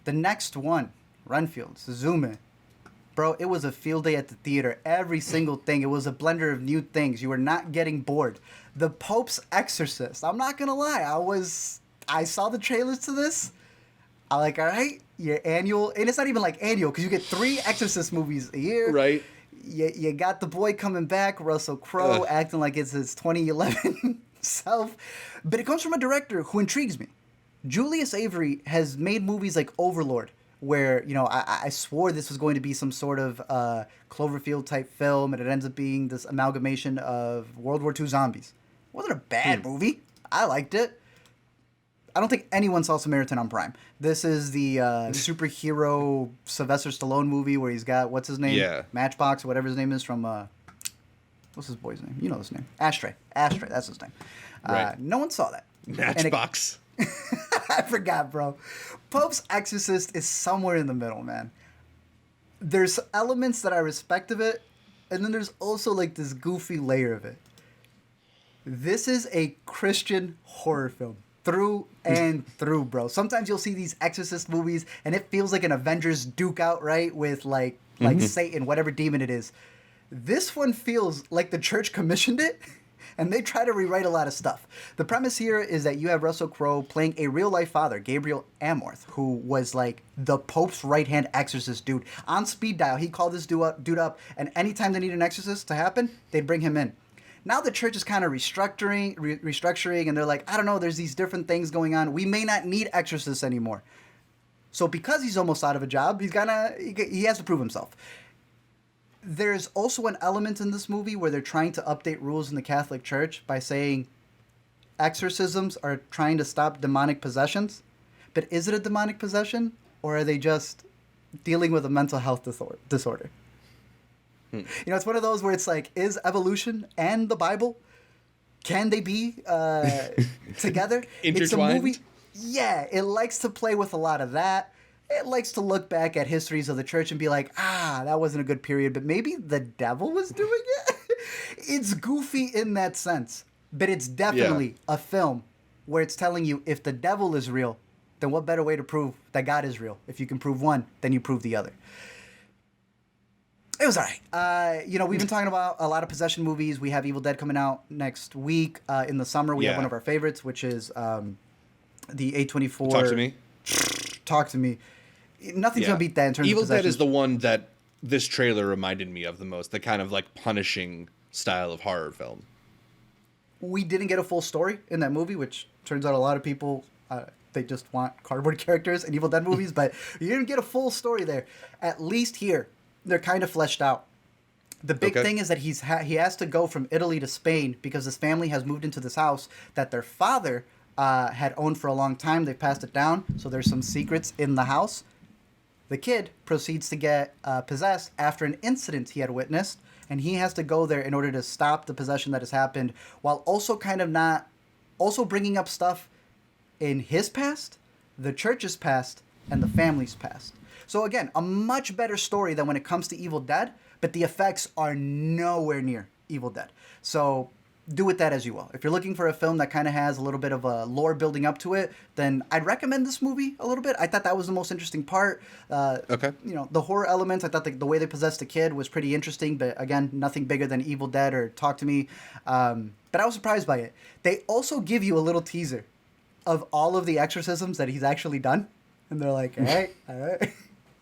The next one, Renfield, Suzume. Bro, it was a field day at the theater. Every single thing. It was a blender of new things. You were not getting bored. The Pope's Exorcist. I'm not gonna lie. I saw the trailers to this. I'm like, all right, your annual, and it's not even like annual because you get 3 Exorcist movies a year. Right. You got the boy coming back, Russell Crowe, acting like it's his 2011 self. But it comes from a director who intrigues me. Julius Avery has made movies like Overlord, where, you know, I swore this was going to be some sort of Cloverfield type film, and it ends up being this amalgamation of World War II zombies. It wasn't a bad movie. I liked it. I don't think anyone saw Samaritan on Prime. This is the superhero Sylvester Stallone movie where he's got, what's his name? Yeah. Matchbox or whatever his name is from, what's his boy's name? You know his name. Ashtray, that's his name. Right. No one saw that. Matchbox. I forgot, bro. Pope's Exorcist is somewhere in the middle, man. There's elements that I respect of it, and then there's also like this goofy layer of it. This is a Christian horror film. Through and through, bro. Sometimes you'll see these Exorcist movies, and it feels like an Avengers duke out, right? With like Satan, whatever demon it is. This one feels like the church commissioned it, and they try to rewrite a lot of stuff. The premise here is that you have Russell Crowe playing a real-life father, Gabriel Amorth, who was like the Pope's right-hand exorcist dude. On speed dial, he called this dude up, and anytime they need an exorcist to happen, they'd bring him in. Now the church is kind of restructuring, and they're like, I don't know, there's these different things going on. We may not need exorcists anymore. So because he's almost out of a job, he has to prove himself. There's also an element in this movie where they're trying to update rules in the Catholic Church by saying exorcisms are trying to stop demonic possessions. But is it a demonic possession, or are they just dealing with a mental health disorder? You know, it's one of those where it's like, is evolution and the Bible, can they be together? Intertwined? It's a movie. Yeah, it likes to play with a lot of that. It likes to look back at histories of the church and be like, that wasn't a good period, but maybe the devil was doing it? It's goofy in that sense, but it's definitely a film where it's telling you if the devil is real, then what better way to prove that God is real? If you can prove one, then you prove the other. It was all right. You know, we've been talking about a lot of possession movies. We have Evil Dead coming out next week. In the summer, we have one of our favorites, which is the A24. Talk to Me. Talk to Me. Nothing's going to beat that in terms Evil of possession. Dead is the one that this trailer reminded me of the most. The kind of like punishing style of horror film. We didn't get a full story in that movie, which turns out a lot of people, they just want cardboard characters in Evil Dead movies, but you didn't get a full story there. At least here, they're kind of fleshed out. The big thing is that he has to go from Italy to Spain because his family has moved into this house that their father had owned for a long time. They passed it down, so there's some secrets in the house. The kid proceeds to get possessed after an incident he had witnessed, and he has to go there in order to stop the possession that has happened, while also also bringing up stuff in his past, the church's past, and the family's past. So again, a much better story than when it comes to Evil Dead, but the effects are nowhere near Evil Dead. So do with that as you will. If you're looking for a film that kind of has a little bit of a lore building up to it, then I'd recommend this movie a little bit. I thought that was the most interesting part. You know, the horror elements, I thought the way they possessed the kid was pretty interesting, but again, nothing bigger than Evil Dead or Talk to Me. But I was surprised by it. They also give you a little teaser of all of the exorcisms that he's actually done. And they're like, all right.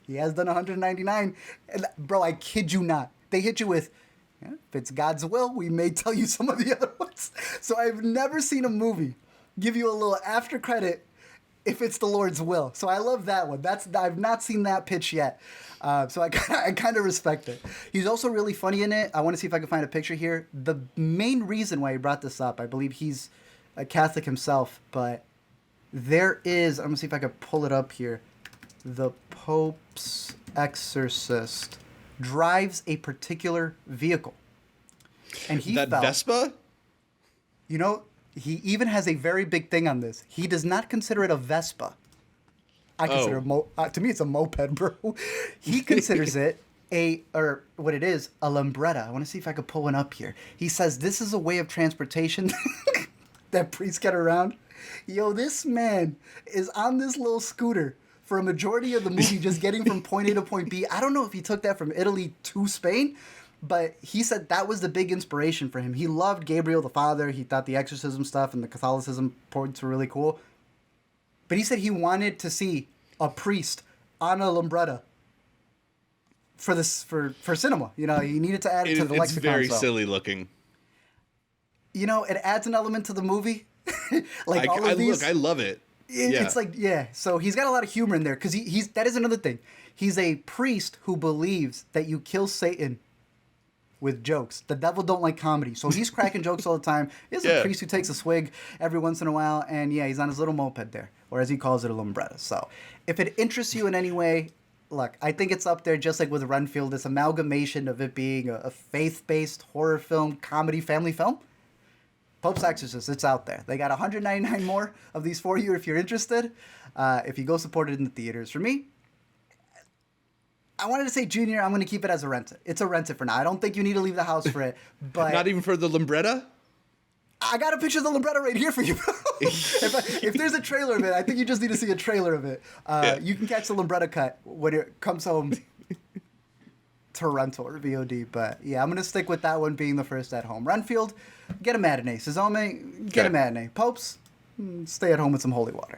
He has done 199. And, bro, I kid you not. They hit you with, if it's God's will, we may tell you some of the other ones. So I've never seen a movie give you a little after credit if it's the Lord's will. So I love that one. I've not seen that pitch yet. So I kind of respect it. He's also really funny in it. I want to see if I can find a picture here. The main reason why he brought this up, I believe he's a Catholic himself, but there is, I'm going to see if I can pull it up here. The Pope's Exorcist drives a particular vehicle. And he felt, Vespa? You know, he even has a very big thing on this. He does not consider it a Vespa. I consider it to me it's a moped, bro. He considers it a Lambretta. I want to see if I could pull one up here. He says this is a way of transportation that priests get around. Yo, this man is on this little scooter for a majority of the movie, just getting from point A to point B. I don't know if he took that from Italy to Spain, but he said that was the big inspiration for him. He loved Gabriel the Father. He thought the exorcism stuff and the Catholicism points were really cool. But he said he wanted to see a priest on a Lumbretta for this for cinema. You know, he needed to add it to the lexicon. It's very silly looking. You know, it adds an element to the movie. Like all of these. Look, I love it. It's like, yeah. So he's got a lot of humor in there because he's that is another thing. He's a priest who believes that you kill Satan with jokes. The devil don't like comedy. So he's cracking jokes all the time. He's a priest who takes a swig every once in a while. And yeah, he's on his little moped there. Or as he calls it, a Lumbretta. So if it interests you in any way, look, I think it's up there just like with Renfield. This amalgamation of it being a faith-based horror film, comedy, family film. Pope's Exorcist, it's out there. They got 199 more of these for you if you're interested. If you go support it in the theaters. For me, I wanted to say Junior, I'm going to keep it as a rent it. It's a rent it for now. I don't think you need to leave the house for it. But not even for the Lumbretta? I got a picture of the Lumbretta right here for you. if there's a trailer of it, I think you just need to see a trailer of it. You can catch the Lumbretta cut when it comes home to rental or VOD. But yeah, I'm going to stick with that one being the first at home. Renfield, get a matinee. Sazome, get a matinee. Popes, stay at home with some holy water.